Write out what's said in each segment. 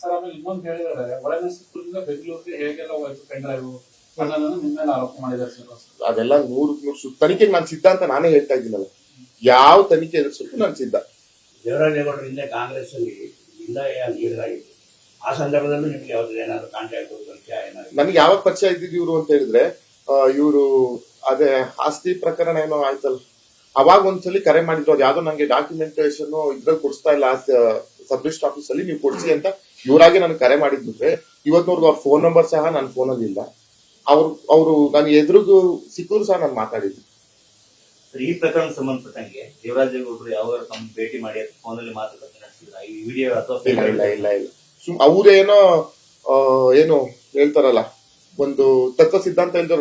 Sir ಆಮೇಲೆ ಇನ್ನೊಂದು ಹೇಳಿದ್ದಾರೆ, ಒಳನರಸೀಪುರದಿಂದ ಬೆಂಗಳೂರಿಗೆ ಹೇಗೆಲ್ಲ ಹೋಯ್ತು ಪೆನ್ ಡ್ರೈವ್ ಅನ್ನೋದನ್ನ ನಿಮ್ಮ ಮೇಲೆ ಆರೋಪ ಮಾಡಿದ್ದಾರೆ ಸರ್. ಅದೆಲ್ಲ 100% ತನಿಖೆಗೆ ನಾನು ಸಿದ್ಧ ಅಂತ ನಾನೇ ಹೇಳ್ತಾ ಇದ್ದೀನಲ್ಲ. ಯಾವ ತನಿಖೆ ಎದುರಿಸಕ್ಕೂ ನಾನು ಸಿದ್ಧ. ದೇವರಾಜೇಗೌಡರಿಂದ ಕಾಂಗ್ರೆಸ್ ಅಲ್ಲಿ ಲೀಡರ್ ಆಗಿತ್ತು. ಆ ಸಂದರ್ಭದಲ್ಲೂ ನಿಮ್ಗೆ ಯಾವ್ದು ಏನಾದ್ರು ಕಾಂಟ್ಯಾಕ್ಟ್ ಪರಿಚಯ ಏನಾದ್ರು? ನನಗೆ ಯಾವಾಗ ಪರಿಚಯ ಇದ್ದಿದ್ದು ಇವರು ಅಂತ ಹೇಳಿದ್ರೆ, ಇವರು ಅದೇ ಆಸ್ತಿ ಪ್ರಕರಣ ಏನೋ ಆಯ್ತಲ್ಲ, ಅವಾಗ ಒಂದ್ಸಲಿ ಕರೆ ಮಾಡಿದ್ರು. ಅದು ಯಾವ್ದೋ ನಂಗೆ ಡಾಕ್ಯುಮೆಂಟೇಶನ್ ಇದ್ರಲ್ಲಿ ಕೊಡಿಸ್ತಾ ಇಲ್ಲ ಸಬ್ ರಿಜಿಸ್ಟರ್ ಆಫೀಸ್ ಅಲ್ಲಿ, ನೀವು ಕೊಡ್ಸಿ ಅಂತ ಇವರಾಗೆ ನನಗೆ ಕರೆ ಮಾಡಿದ್ರೆ. ಇವತ್ತಿನವ್ರಿಗೆ ಅವ್ರ ಫೋನ್ ನಂಬರ್ ಸಹ ನನ್ನ ಫೋನಲ್ಲಿ ಇಲ್ಲ. ಅವರು ನಾನು ಎದುರಿಗೂ ಸಿಕ್ಕರು ಸಹ ನಾನು ಮಾತಾಡಿದ್ದೆ. ಈ ಪ್ರಕರಣ ಸಂಬಂಧಪಟ್ಟಂಗೆ ದೇವರಾಜೇಗೌಡರು ಯಾವ ತಮ್ಮ ಭೇಟಿ ಮಾಡಿ ಫೋನಲ್ಲಿ ಮಾತುಕತೆ ನಡೆಸಿದ್ರ? ಈ ವಿಡಿಯೋ ಅಥವಾ ಇಲ್ಲ ಅವ್ರೇನೋ ಏನು ಹೇಳ್ತಾರಲ್ಲ, ಒಂದು ತತ್ವ ಸಿದ್ಧಾಂತ ಇಲ್ದ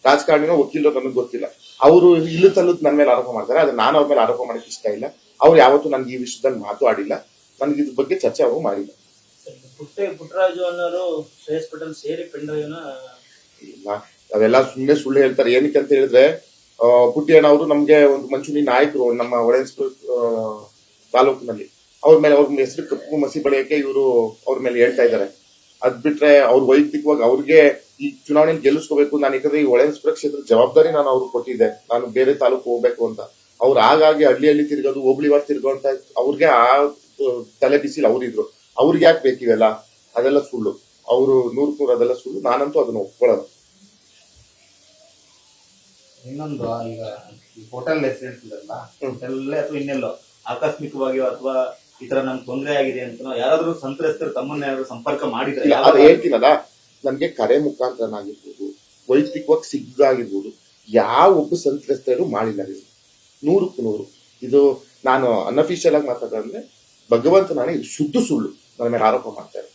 ರಾಜಕಾರಣಿನೋ ವಕೀಲರು ನನಗೆ ಗೊತ್ತಿಲ್ಲ. ಅವರು ಇಲ್ಲು ತಲ್ಲದ್ ನನ್ನ ಮೇಲೆ ಆರೋಪ ಮಾಡ್ತಾರೆ. ಆದ್ರೆ ನಾನು ಅವ್ರ ಮೇಲೆ ಆರೋಪ ಮಾಡಕ್ಕೆ ಇಷ್ಟ ಇಲ್ಲ. ಅವ್ರು ಯಾವತ್ತೂ ನನ್ಗೆ ಈ ವಿಷಯದಲ್ಲಿ ಮಾತಾಡಿಲ್ಲ. ನನಗೆ ಇದ್ರ ಬಗ್ಗೆ ಚರ್ಚೆ ಅವರು ಮಾಡಿಲ್ಲ. ಪುಟ್ಟರಾಜು ಅನ್ನೋರು ಶ್ರೇಯಸ್ ಪಟೇಲ್ ಸೇರಿ ಪೆನ್ ಡ್ರೈವ್ನ ಅವೆಲ್ಲ ಸುಮ್ಮನೆ ಸುಳ್ಳು ಹೇಳ್ತಾರೆ. ಏನಕ್ಕೆ ಅಂತ ಹೇಳಿದ್ರೆ, ಪುಟ್ಟಿಯಣ್ಣ ಅವರು ನಮ್ಗೆ ಒಂದು ಮಂಚೂರಿ ನಾಯಕರು ನಮ್ಮ ಒಳೇನ್ಸ್ಪುರ ತಾಲೂಕಿನಲ್ಲಿ. ಅವ್ರ ಹೆಸರು ಕಪ್ಪು ಮಸಿ ಬಳಿಯಕ್ಕೆ ಇವರು ಅವ್ರ ಮೇಲೆ ಹೇಳ್ತಾ ಇದ್ದಾರೆ. ಅದ್ ಬಿಟ್ರೆ ಅವ್ರ ವೈಯಕ್ತಿಕವಾಗಿ ಅವ್ರಿಗೆ ಈ ಚುನಾವಣೆಯಲ್ಲಿ ಗೆಲ್ಲಿಸ್ಕೋಬೇಕು, ನಾನು ಯಾಕಂದ್ರೆ ಈ ಒಳೇನ್ಸ್ಪುರ ಕ್ಷೇತ್ರ ಜವಾಬ್ದಾರಿ ನಾನು ಅವ್ರಿಗೆ ಕೊಟ್ಟಿದ್ದೆ. ನಾನು ಬೇರೆ ತಾಲೂಕು ಹೋಗ್ಬೇಕು ಅಂತ. ಅವ್ರು ಹಾಗಾಗಿ ಹಳ್ಳಿಯಲ್ಲಿ ತಿರ್ಗೋದು, ಹೋಬಳಿವಾರ ತಿರ್ಗೋಂತ ಅವ್ರಿಗೆ ಆ ತಲೆ ಬಿಸಿಲು ಅವ್ರಿದ್ರು. ಅವ್ರಿಗೆ ಯಾಕೆ ಬೇಕಿವೆಲ್ಲ? ಅದೆಲ್ಲ ಸುಳ್ಳು. ಅವರು 100% ಅದೆಲ್ಲ ಸುಳ್ಳು. ನಾನಂತೂ ಅದನ್ನ ಒಪ್ಕೊಳ್ಳೋದು. ಇನ್ನೊಂದು, ಈಗ ಹೋಟೆಲ್ ಹೆಸರಿಲ್ಲ ಹೋಟೆಲ್ ಅಥವಾ ಇನ್ನೆಲ್ಲೋ ಆಕಸ್ಮಿಕವಾಗಿ ಅಥವಾ ಈ ತರ ನಮ್ಗೆ ತೊಂದರೆ ಆಗಿದೆ ಅಂತ ಯಾರಾದ್ರೂ ಸಂತ್ರಸ್ತರು ತಮ್ಮನ್ನ ಯಾರು ಸಂಪರ್ಕ ಮಾಡಿದ್ರೆ? ಅದು ಹೇಳ್ತೀನಲ್ಲ, ನನ್ಗೆ ಕರೆ ಮುಖಾಂತರನಾಗಿರ್ಬೋದು, ವೈಯಕ್ತಿಕವಾಗಿ ಸಿಗ್ಗಾಗಿರ್ಬೋದು, ಯಾವ ಒಬ್ಬ ಸಂತ್ರಸ್ತರು ಮಾಡಿಲ್ಲ. 100% ಇದು ನಾನು ಅನ್ಅಫಿಷಿಯಲ್ ಆಗಿ ಮಾತಾಡೋದಂದ್ರೆ ಭಗವಂತ ನಾನೇ ಇದು ಶುದ್ಧ ಸುಳ್ಳು ನನ್ನ ಮೇಲೆ ಆರೋಪ ಮಾಡ್ತಾರೆ.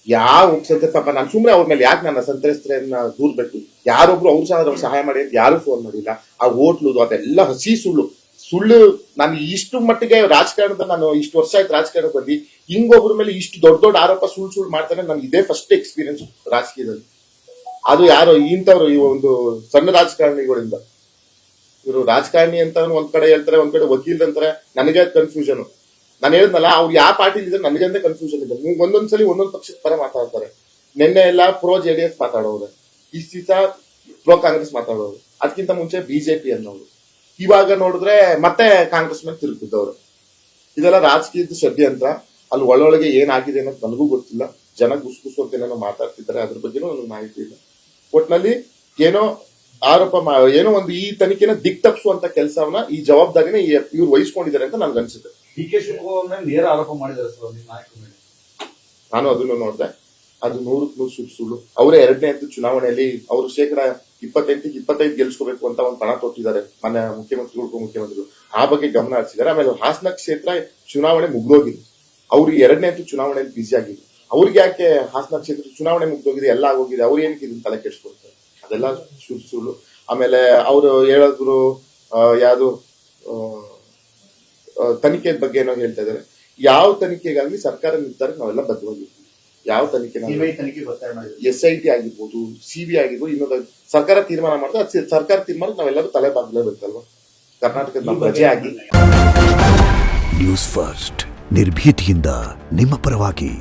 ಯಾವ ಸಂತ್ರಸ್ತಪ್ಪ, ನಾನು ಸುಮ್ಮನೆ ಅವ್ರ ಮೇಲೆ ಯಾಕೆ ನನ್ನ ಸಂತ್ರಸ್ತರನ್ನ ದೂರ್ಬೇಕು? ಯಾರೊಬ್ರು ಅವ್ರು ಸಹ ಸಹಾಯ ಮಾಡಿ ಅಂತ ಯಾರು ಫೋನ್ ಮಾಡಿಲ್ಲ. ಆ ಹೋಟ್ಲು ಅದೆಲ್ಲ ಹಸಿ ಸುಳ್ಳು. ನಾನು ಇಷ್ಟು ಮಟ್ಟಿಗೆ ರಾಜಕಾರಣದ, ನಾನು ಇಷ್ಟು ವರ್ಷ ಆಯ್ತು ರಾಜಕಾರಣ ಬಂದು, ಹಿಂಗೊಬ್ರ ಮೇಲೆ ಇಷ್ಟು ದೊಡ್ಡ ಆರೋಪ ಸುಳ್ಳು ಮಾಡ್ತಾರೆ. ನನ್ಗೆ ಇದೇ ಫಸ್ಟ್ ಎಕ್ಸ್ಪೀರಿಯನ್ಸ್ ರಾಜಕೀಯದಲ್ಲಿ. ಅದು ಯಾರೋ ಇಂಥವ್ರು ಈ ಒಂದು ಸಣ್ಣ ರಾಜಕಾರಣಿಗಳಿಂದ. ಇವರು ರಾಜಕಾರಣಿ ಅಂತ ಒಂದ್ ಕಡೆ ಹೇಳ್ತಾರೆ, ಒಂದ್ ಕಡೆ ವಕೀಲ್ ಅಂತಾರೆ. ನನಗೆ ಕನ್ಫ್ಯೂಷನ್. ನಾನು ಹೇಳಿದ್ನಲ್ಲ, ಅವ್ರು ಯಾವ ಪಾರ್ಟಿಲಿ ಇದ್ರೆ ನನಗಂದ್ರೆ ಕನ್ಫ್ಯೂಷನ್ ಇದೆ. ಒಂದೊಂದ್ಸಲಿ ಒಂದೊಂದ್ ಪಕ್ಷದ ಪರ ಮಾತಾಡ್ತಾರೆ. ನಿನ್ನೆ ಎಲ್ಲ ಪ್ರೋ JDS ಮಾತಾಡೋರು, ಈ ಸೀತ ಪ್ರೋ ಕಾಂಗ್ರೆಸ್ ಮಾತಾಡೋರು, ಅದಕ್ಕಿಂತ ಮುಂಚೆ ಬಿಜೆಪಿ ಅನ್ನೋರು. ಇವಾಗ ನೋಡಿದ್ರೆ ಮತ್ತೆ ಕಾಂಗ್ರೆಸ್ ಮೇಲೆ ತಿರುಗಿದ್ದವ್ರು. ಇದೆಲ್ಲ ರಾಜಕೀಯದ ಷಡ್ಯಂತ್ರ. ಅಲ್ಲಿ ಒಳೊಳಗೆ ಏನಾಗಿದೆ ಅನ್ನೋದು ನನಗೂ ಗೊತ್ತಿಲ್ಲ. ಜನ ಗುಸುಗುಸು ಅಂತ ಏನೇನೋ ಮಾತಾಡ್ತಿದ್ದಾರೆ, ಅದ್ರ ಬಗ್ಗೆನೂ ನನಗೆ ಮಾಹಿತಿ ಇಲ್ಲ. ಒಟ್ನಲ್ಲಿ ಏನೋ ಆರೋಪ ಏನೋ ಒಂದು ಈ ತನಿಖೆನ ದಿಕ್ ತಪ್ಪಿಸುವಂತ ಕೆಲಸವನ್ನ, ಈ ಜವಾಬ್ದಾರಿನ ಇವ್ರು ವಹಿಸ್ಕೊಂಡಿದ್ದಾರೆ ಅಂತ ನನ್ಗೆ ಅನ್ಸುತ್ತೆ. DK ಶಿವಕುಮಾರ್ ಮೇಲೆ ನೇರ ಆರೋಪ ಮಾಡಿದ್ದಾರೆ ಸರ್ ನಿಮ್ಮ ನಾಯಕರ ಮೇಲೆ. ನಾನು ಅದನ್ನು ನೋಡಿದೆ. ಅದು 100% ಸುಳ್ಳು. ಅವರೇ 2ನೇ ಹಂತದ ಚುನಾವಣೆಯಲ್ಲಿ ಅವರು 25% ಗೆಲ್ಸ್ಕೋಬೇಕು ಅಂತ ಒಂದು ಪಣ ತೊಟ್ಟಿದ್ದಾರೆ ಮನೆ ಮುಖ್ಯಮಂತ್ರಿಗಳು. ಆ ಬಗ್ಗೆ ಗಮನ ಹರಿಸಿದ್ದಾರೆ. ಆಮೇಲೆ ಹಾಸನ ಕ್ಷೇತ್ರ ಚುನಾವಣೆ ಮುಗ್ದೋಗಿದೆ. ಅವ್ರು 2ನೇ ಹಂತದ ಚುನಾವಣೆಯಲ್ಲಿ ಬ್ಯುಸಿ ಆಗಿದ್ರು. ಅವ್ರಿಗೆ ಯಾಕೆ ಹಾಸನ ಕ್ಷೇತ್ರ ಚುನಾವಣೆ ಮುಗ್ದೋಗಿದೆ, ಎಲ್ಲ ಆಗೋಗಿದೆ, ಅವ್ರು ಏನಕ್ಕೆ ಇದನ್ನ ತಲೆ ಕೆಡಿಸ್ಕೊಳ್ತಾರೆ? ಅದೆಲ್ಲ ಸುಳ್ಳು. ಆಮೇಲೆ ಅವರು ಹೇಳಿದ್ರು ಯಾವ್ದು ತನಿಖೆ ಬಗ್ಗೆ ಏನೋ ಹೇಳ್ತಾ ಇದಾರೆ. ಯಾವ ತನಿಖೆಗಾಗ್ಲಿ ಸರ್ಕಾರ ನಿರ್ಧಾರಕ್ಕೆ ನಾವೆಲ್ಲ ಬದ್ಧವಾಗಿರ್ತೀವಿ. ಯಾವ ತನಿಖೆ SIT ಆಗಿರ್ಬೋದು, CBI ಆಗಿರ್ಬೋದು, ಇನ್ನೊಂದು ಸರ್ಕಾರ ತೀರ್ಮಾನ ಮಾಡಿದ್ರೆ ಅದು ಸರ್ಕಾರ ತೀರ್ಮಾನ ನಾವೆಲ್ಲರೂ ತಲೆ ಬಾಗ್ಲೇಬೇಕಲ್ವಾ? ಕರ್ನಾಟಕದ ನಮ್ಮ ಪ್ರಜೆ ಆಗಿ. ನ್ಯೂಸ್ ಫಸ್ಟ್ ನಿರ್ಭೀತಿಯಿಂದ ನಿಮ್ಮ ಪರವಾಗಿ.